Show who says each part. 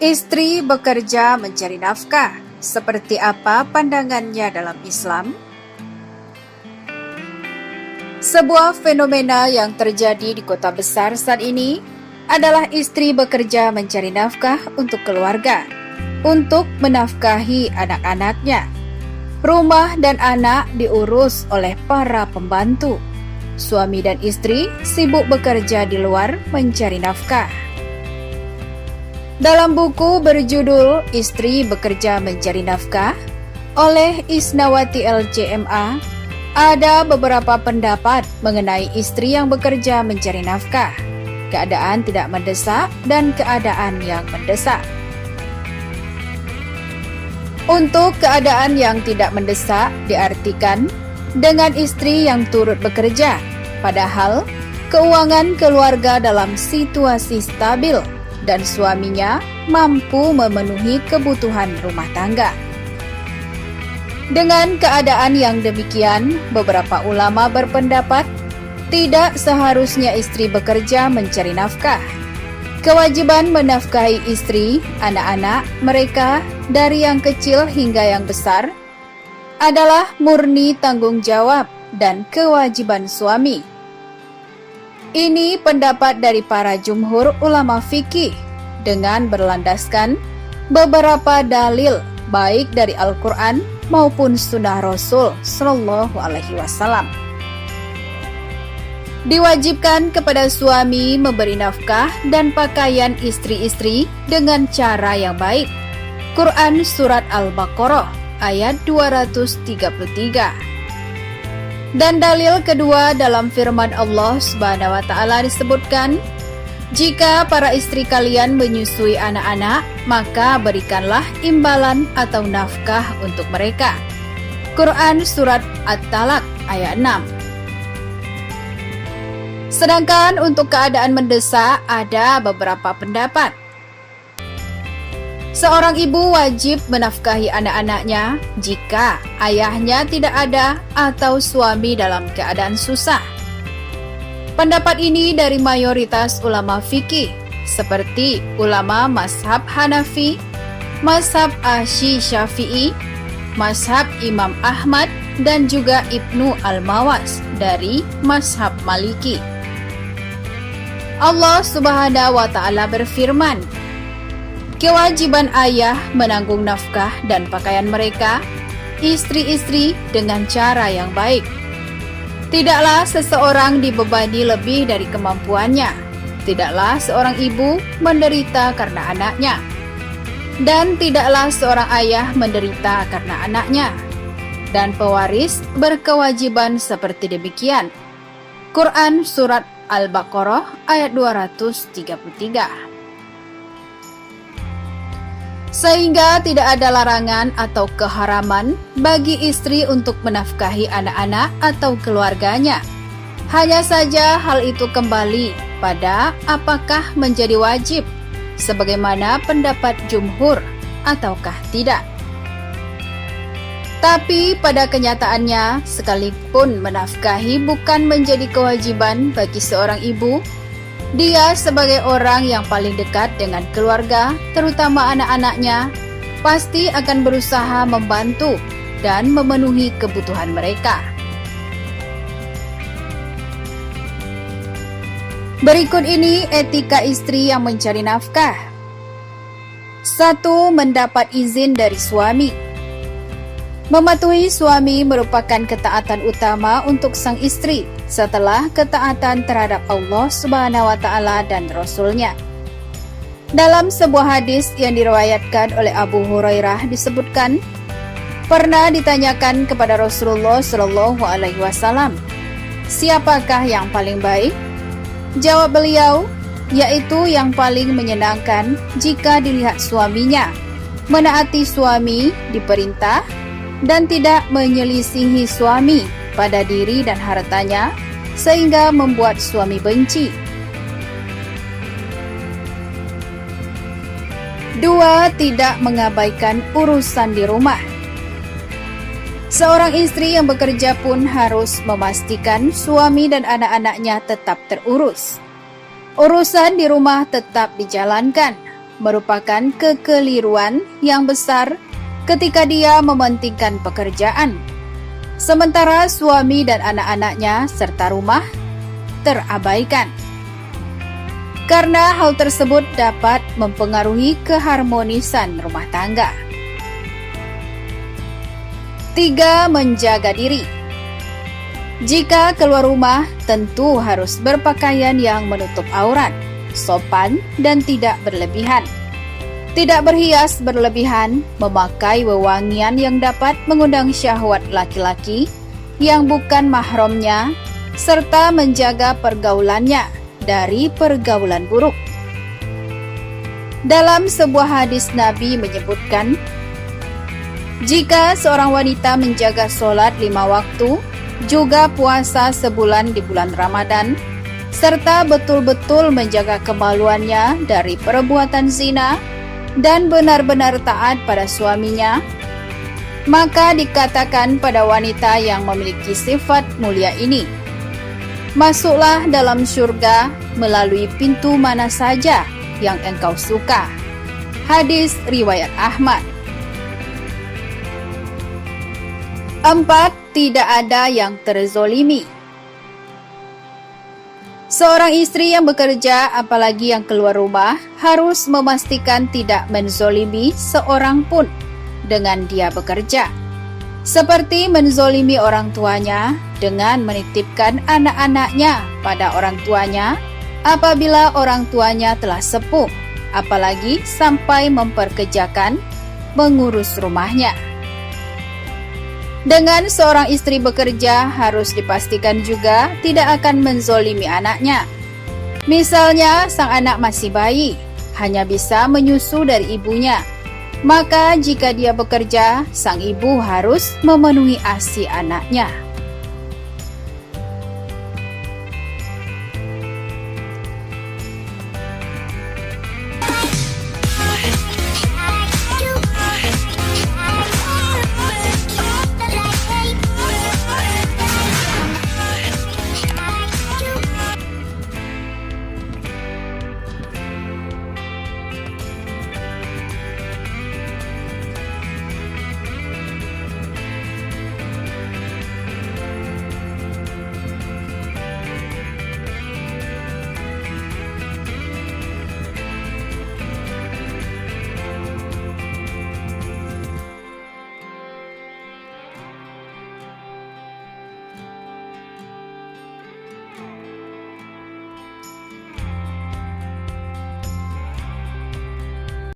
Speaker 1: Istri bekerja mencari nafkah, seperti apa pandangannya dalam Islam? Sebuah fenomena yang terjadi di kota besar saat ini adalah istri bekerja mencari nafkah untuk keluarga, untuk menafkahi anak-anaknya. Rumah dan anak diurus oleh para pembantu. Suami dan istri sibuk bekerja di luar mencari nafkah. Dalam buku berjudul Istri Bekerja Mencari Nafkah oleh Isnawati LCMA, ada beberapa pendapat mengenai istri yang bekerja mencari nafkah, keadaan tidak mendesak dan keadaan yang mendesak. Untuk keadaan yang tidak mendesak diartikan dengan istri yang turut bekerja, padahal keuangan keluarga dalam situasi stabil dan suaminya mampu memenuhi kebutuhan rumah tangga. Dengan keadaan yang demikian, beberapa ulama berpendapat tidak seharusnya istri bekerja mencari nafkah. Kewajiban menafkahi istri, anak-anak mereka dari yang kecil hingga yang besar adalah murni tanggung jawab dan kewajiban suami. Ini pendapat dari para jumhur ulama fikih dengan berlandaskan beberapa dalil baik dari Al-Quran maupun Sunnah Rasul Shallallahu Alaihi Wasallam. Diwajibkan kepada suami memberi nafkah dan pakaian istri-istri dengan cara yang baik. Quran Surat Al-Baqarah ayat 233. Dan dalil kedua dalam firman Allah Subhanahu wa taala disebutkan, jika para istri kalian menyusui anak-anak, maka berikanlah imbalan atau nafkah untuk mereka. Quran Surat At-Talaq ayat 6. Sedangkan untuk keadaan mendesak ada beberapa pendapat. Seorang ibu wajib menafkahi anak-anaknya jika ayahnya tidak ada atau suami dalam keadaan susah. Pendapat ini dari mayoritas ulama fikih seperti ulama mazhab Hanafi, mazhab Syafi'i, mazhab Imam Ahmad, dan juga Ibnu Al-Mawas dari mazhab Maliki. Allah Subhanahu wa taala berfirman, kewajiban ayah menanggung nafkah dan pakaian mereka, istri-istri dengan cara yang baik. Tidaklah seseorang dibebani lebih dari kemampuannya. Tidaklah seorang ibu menderita karena anaknya. Dan tidaklah seorang ayah menderita karena anaknya. Dan pewaris berkewajiban seperti demikian. Quran Surat Al-Baqarah ayat 233. Sehingga tidak ada larangan atau keharaman bagi istri untuk menafkahi anak-anak atau keluarganya. Hanya saja hal itu kembali pada apakah menjadi wajib, sebagaimana pendapat jumhur, ataukah tidak. Tapi pada kenyataannya, sekalipun menafkahi bukan menjadi kewajiban bagi seorang ibu, dia sebagai orang yang paling dekat dengan keluarga, terutama anak-anaknya, pasti akan berusaha membantu dan memenuhi kebutuhan mereka. Berikut ini etika istri yang mencari nafkah. 1. Mendapat izin dari suami. Mematuhi suami merupakan ketaatan utama untuk sang istri setelah ketaatan terhadap Allah Subhanahu wa taala dan Rasul-Nya. Dalam sebuah hadis yang diriwayatkan oleh Abu Hurairah disebutkan, pernah ditanyakan kepada Rasulullah Shallallahu Alaihi Wasallam, siapakah yang paling baik? Jawab beliau, yaitu yang paling menyenangkan jika dilihat suaminya, menaati suami diperintah, dan tidak menyelisihi suami pada diri dan hartanya, sehingga membuat suami benci. 2. Tidak mengabaikan urusan di rumah. Seorang istri yang bekerja pun harus memastikan suami dan anak-anaknya tetap terurus. Urusan di rumah tetap dijalankan, merupakan kekeliruan yang besar ketika dia mementingkan pekerjaan, sementara suami dan anak-anaknya serta rumah terabaikan. Karena hal tersebut dapat mempengaruhi keharmonisan rumah tangga. 3. Menjaga diri. Jika keluar rumah, tentu harus berpakaian yang menutup aurat, sopan dan tidak berlebihan. Tidak berhias berlebihan, memakai wewangian yang dapat mengundang syahwat laki-laki yang bukan mahramnya, serta menjaga pergaulannya dari pergaulan buruk. Dalam sebuah hadis Nabi menyebutkan, jika seorang wanita menjaga sholat 5 waktu, juga puasa sebulan di bulan Ramadan, serta betul-betul menjaga kemaluannya dari perbuatan zina dan benar-benar taat pada suaminya, maka dikatakan pada wanita yang memiliki sifat mulia ini, masuklah dalam surga melalui pintu mana saja yang engkau suka. Hadis riwayat Ahmad. 4. Tidak ada yang terzolimi. Seorang istri yang bekerja, apalagi yang keluar rumah, harus memastikan tidak menzolimi seorang pun dengan dia bekerja. Seperti menzolimi orang tuanya dengan menitipkan anak-anaknya pada orang tuanya apabila orang tuanya telah sepuh, apalagi sampai memperkerjakan mengurus rumahnya. Dengan seorang istri bekerja, harus dipastikan juga tidak akan menzolimi anaknya. Misalnya, sang anak masih bayi, hanya bisa menyusu dari ibunya. Maka jika dia bekerja, sang ibu harus memenuhi ASI anaknya.